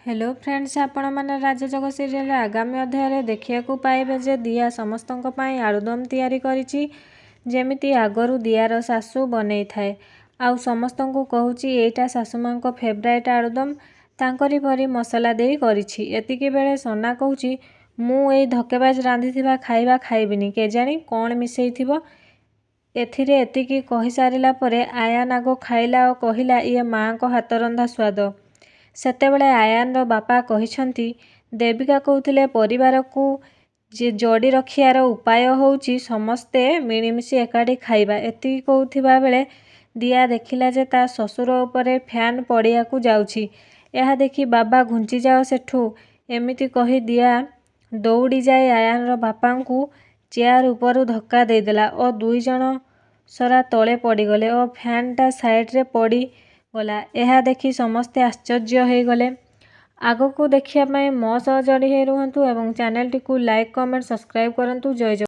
Hello friends, आपण माने राजजग serial आगामी अध्याय देखिया पाइबे जे दिया समस्तों पाई आलुदम तैयारी करिछि। जेमिति आगरू दियार सासू बनै थाए आउ समस्तों को कहूची एटा सासू मां को फेवरेट आलुदम तांकरी परी मसला देई करिछि। एतिकी बेले सोना कहूची मु एई धकेबाज रांधिथिबा खाइबा खाइबिनी केजानी कोन मिसेइथिबो। एथिरे एतिकी कहि सारिला परे आयान आगो खाइला और कहिला ये मां को हाथ रंधा स्वाद। सेतेबेले आयान रो बापा कहिछंती देविका कहूतिले परिवार को जे जोड़ी रखियार उपाय होउची समस्ते मिळिमिशि एकाठी खाइबा। एतिकी कहूथिबा बेले दिया देखिला जे ता ससुर उपरे फैन पड़िया को जाउची। एहा देखि बाबा घुंची जाओ सेठू एमिति कहि दिया दौड़ी जाए आयान रो बापा को चेयर उपरु धक्का देदेला और दुई जण सरा तले पड़ीगले और फैन टा साइड रे पड़ी गला। एहा देखि समस्ते आश्चर्य हो गले। आगो को देखिया पाई मो सह जोड़ी हे रुहंतु एवं चैनल टी को लाइक कमेंट सब्सक्राइब करंतु। जय जगन्नाथ।